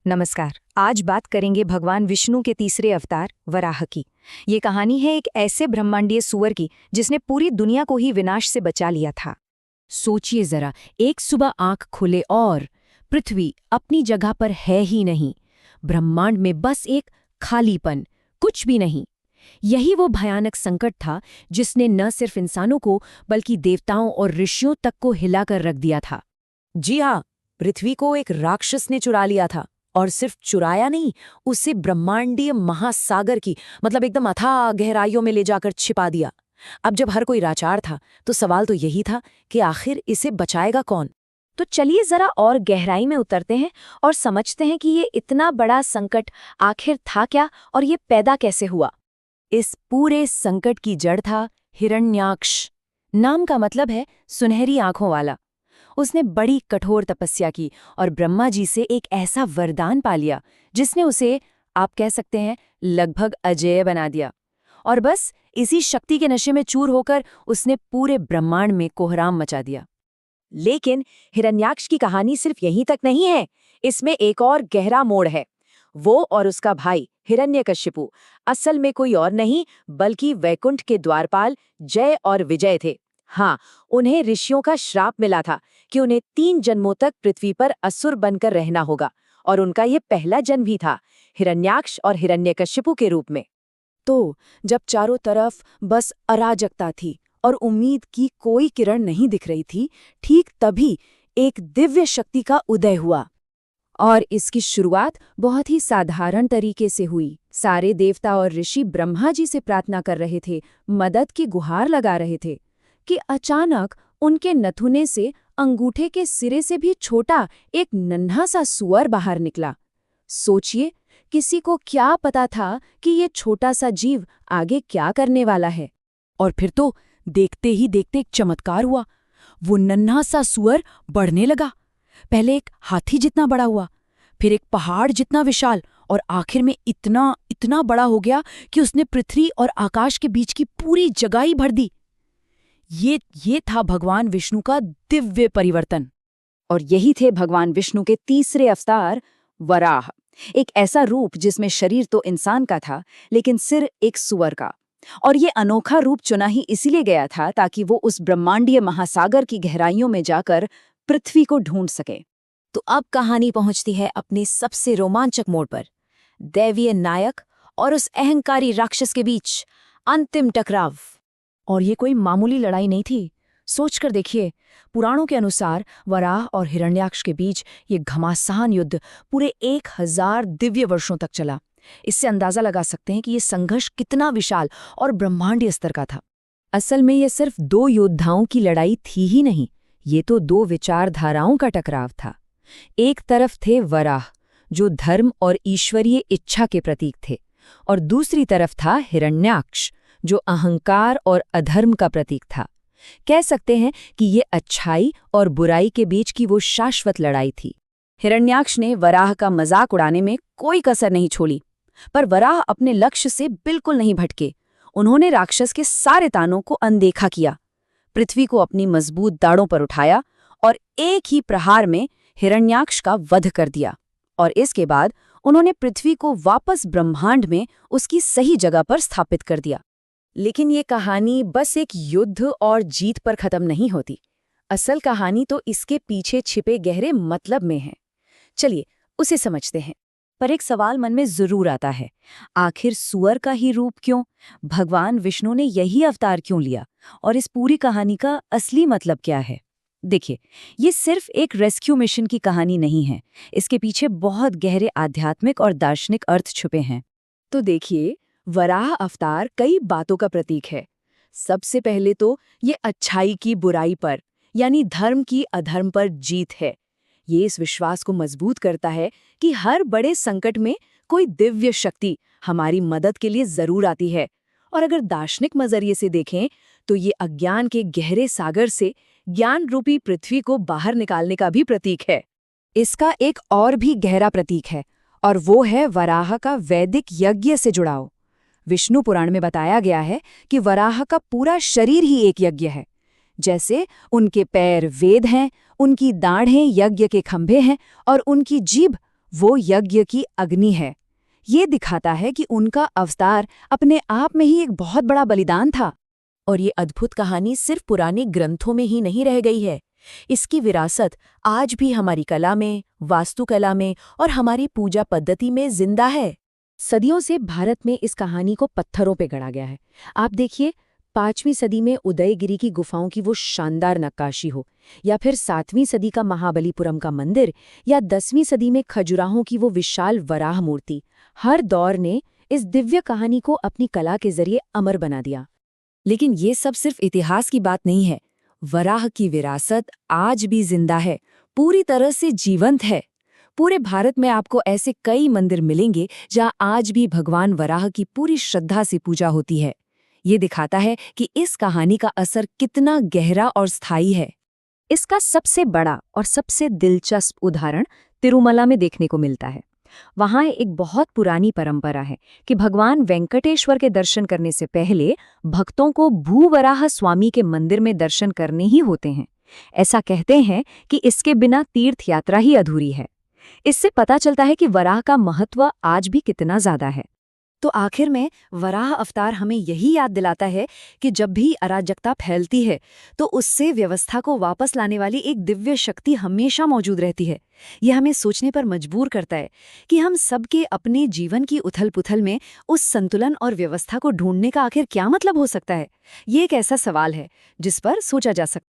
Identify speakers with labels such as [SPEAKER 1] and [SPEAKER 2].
[SPEAKER 1] नमस्कार। आज बात करेंगे भगवान विष्णु के तीसरे अवतार वराह की। ये कहानी है एक ऐसे ब्रह्मांडीय सुअर की जिसने पूरी दुनिया को ही विनाश से बचा लिया था।
[SPEAKER 2] सोचिए जरा, एक सुबह आंख खुले और पृथ्वी अपनी जगह पर है ही नहीं। ब्रह्मांड में बस एक खालीपन, कुछ भी नहीं। यही वो भयानक संकट था जिसने न सिर्फ इंसानों को बल्कि देवताओं और ऋषियों तक को हिलाकर रख दिया था।
[SPEAKER 3] जी हाँ, पृथ्वी को एक राक्षस ने चुरा लिया था। और सिर्फ चुराया नहीं, उसे ब्रह्मांडीय महासागर की एकदम अथाह गहराइयों में ले जाकर छिपा दिया। अब जब हर कोई लाचार था तो सवाल तो यही था कि आखिर इसे बचाएगा कौन।
[SPEAKER 1] तो चलिए जरा और गहराई में उतरते हैं और समझते हैं कि ये इतना बड़ा संकट आखिर था क्या और ये पैदा कैसे हुआ।
[SPEAKER 2] इस पूरे संकट की जड़ था हिरण्याक्ष। नाम का मतलब है सुनहरी आंखों वाला। उसने बड़ी कठोर तपस्या की और ब्रह्मा जी से एक ऐसा वरदान पा लिया जिसने उसे, आप कह सकते हैं, लगभग अजेय बना दिया। और बस इसी शक्ति के नशे में चूर होकर उसने पूरे ब्रह्मांड में कोहराम मचा दिया।
[SPEAKER 3] लेकिन हिरण्याक्ष की कहानी सिर्फ यहीं तक नहीं है, इसमें एक और गहरा मोड़ है। वो और उसका भाई हिरण्यकशिपु असल में कोई और नहीं बल्कि वैकुंठ के द्वारपाल जय और विजय थे। हाँ, उन्हें ऋषियों का श्राप मिला था कि उन्हें 3 जन्मों तक पृथ्वी पर असुर बनकर रहना होगा, और उनका ये पहला जन्म भी था, हिरण्याक्ष और हिरण्यकशिपु के रूप में।
[SPEAKER 2] तो जब चारों तरफ बस अराजकता थी और उम्मीद की कोई किरण नहीं दिख रही थी, ठीक तभी एक दिव्य शक्ति का उदय हुआ। और इसकी शुरुआत बहुत ही साधारण तरीके से हुई। सारे देवता और ऋषि ब्रह्मा जी से प्रार्थना कर रहे थे, मदद की गुहार लगा रहे थे कि अचानक उनके नथुने से अंगूठे के सिरे से भी छोटा एक नन्हा सा सुअर बाहर निकला। सोचिए, किसी को क्या पता था कि ये छोटा सा जीव आगे क्या करने वाला है। और फिर तो देखते ही देखते एक चमत्कार हुआ। वो नन्हा सा सुअर बढ़ने लगा। पहले एक हाथी जितना बड़ा हुआ, फिर एक पहाड़ जितना विशाल, और आखिर में इतना इतना बड़ा हो गया कि उसने पृथ्वी और आकाश के बीच की पूरी जगह ही भर दी। ये था भगवान विष्णु का दिव्य परिवर्तन।
[SPEAKER 1] और यही थे भगवान विष्णु के तीसरे अवतार वराह। एक ऐसा रूप जिसमें शरीर तो इंसान का था लेकिन सिर एक सुअर का। और ये अनोखा रूप चुना ही इसीलिए गया था ताकि वो उस ब्रह्मांडीय महासागर की गहराइयों में जाकर पृथ्वी को ढूंढ सके।
[SPEAKER 2] तो अब कहानी पहुंचती है अपने सबसे रोमांचक मोड़ पर। दैवीय नायक और उस अहंकारी राक्षस के बीच अंतिम टकराव। और ये कोई मामूली लड़ाई नहीं थी। सोचकर देखिए, पुराणों के अनुसार वराह और हिरण्याक्ष के बीच ये घमासान युद्ध पूरे 1000 दिव्य वर्षों तक चला। इससे अंदाजा लगा सकते हैं कि ये संघर्ष कितना विशाल और ब्रह्मांडीय स्तर का था। असल में ये सिर्फ 2 योद्धाओं की लड़ाई थी ही नहीं, ये तो 2 विचारधाराओं का टकराव था। एक तरफ थे वराह, जो धर्म और ईश्वरीय इच्छा के प्रतीक थे, और दूसरी तरफ था हिरण्याक्ष, जो अहंकार और अधर्म का प्रतीक था। कह सकते हैं कि ये अच्छाई और बुराई के बीच की वो शाश्वत लड़ाई थी। हिरण्याक्ष ने वराह का मजाक उड़ाने में कोई कसर नहीं छोड़ी, पर वराह अपने लक्ष्य से बिल्कुल नहीं भटके। उन्होंने राक्षस के सारे तानों को अनदेखा किया, पृथ्वी को अपनी मजबूत दाढ़ों पर उठाया और एक ही प्रहार में हिरण्याक्ष का वध कर दिया। और इसके बाद उन्होंने पृथ्वी को वापस ब्रह्मांड में उसकी सही जगह पर स्थापित कर दिया। लेकिन ये कहानी बस एक युद्ध और जीत पर खत्म नहीं होती। असल कहानी तो इसके पीछे छिपे गहरे मतलब में है। चलिए उसे समझते हैं। पर एक सवाल मन में जरूर आता है, आखिर सुअर का ही रूप क्यों? भगवान विष्णु ने यही अवतार क्यों लिया? और इस पूरी कहानी का असली मतलब क्या है? देखिए, ये सिर्फ एक रेस्क्यू मिशन की कहानी नहीं है। इसके पीछे बहुत गहरे आध्यात्मिक और दार्शनिक अर्थ छुपे हैं। तो देखिए, वराह अवतार कई बातों का प्रतीक है। सबसे पहले तो ये अच्छाई की बुराई पर, यानी धर्म की अधर्म पर जीत है। ये इस विश्वास को मजबूत करता है कि हर बड़े संकट में कोई दिव्य शक्ति हमारी मदद के लिए जरूर आती है। और अगर दार्शनिक नजरिए से देखें तो ये अज्ञान के गहरे सागर से ज्ञान रूपी पृथ्वी को बाहर निकालने का भी प्रतीक है। इसका एक और भी गहरा प्रतीक है, और वो है वराह का वैदिक यज्ञ से जुड़ाव। विष्णु पुराण में बताया गया है कि वराह का पूरा शरीर ही एक यज्ञ है। जैसे उनके पैर वेद हैं, उनकी दाढ़ें यज्ञ के खंभे हैं, और उनकी जीभ
[SPEAKER 1] वो यज्ञ की अग्नि है। ये दिखाता है कि उनका अवतार अपने आप में ही एक बहुत बड़ा बलिदान था।
[SPEAKER 2] और ये अद्भुत कहानी सिर्फ पुराने ग्रंथों में ही नहीं रह गई है। इसकी विरासत आज भी हमारी कला में, वास्तुकला में और हमारी पूजा पद्धति में जिंदा है।
[SPEAKER 3] सदियों से भारत में इस कहानी को पत्थरों पे गढ़ा गया है। आप देखिए, 5वीं सदी में उदयगिरी की गुफाओं की वो शानदार नक्काशी हो, या फिर 7वीं सदी का महाबलीपुरम का मंदिर, या 10वीं सदी में खजुराहों की वो विशाल वराह मूर्ति, हर दौर ने इस दिव्य कहानी को अपनी कला के जरिए अमर बना दिया।
[SPEAKER 1] लेकिन ये सब सिर्फ इतिहास की बात नहीं है। वराह की विरासत आज भी जिंदा है, पूरी तरह से जीवंत है। पूरे भारत में आपको ऐसे कई मंदिर मिलेंगे जहां आज भी भगवान वराह की पूरी श्रद्धा से पूजा होती है। ये दिखाता है कि इस कहानी का असर कितना गहरा और स्थायी है।
[SPEAKER 3] इसका सबसे बड़ा और सबसे दिलचस्प उदाहरण तिरुमला में देखने को मिलता है। वहाँ एक बहुत पुरानी परंपरा है कि भगवान वेंकटेश्वर के दर्शन करने से पहले भक्तों को भूवराह स्वामी के मंदिर में दर्शन करने ही होते हैं। ऐसा कहते हैं कि इसके बिना तीर्थ यात्रा ही अधूरी है। इससे पता चलता है कि वराह का महत्व आज भी कितना ज्यादा है। तो आखिर में वराह अवतार हमें यही याद दिलाता है कि जब भी अराजकता फैलती है तो उससे व्यवस्था को वापस लाने वाली एक दिव्य शक्ति हमेशा मौजूद रहती है। यह हमें सोचने पर मजबूर करता है कि हम सबके अपने जीवन की उथल-पुथल में उस संतुलन और व्यवस्था को ढूंढने का आखिर क्या मतलब हो सकता है। ये एक ऐसा सवाल है जिस पर सोचा जा सकता है।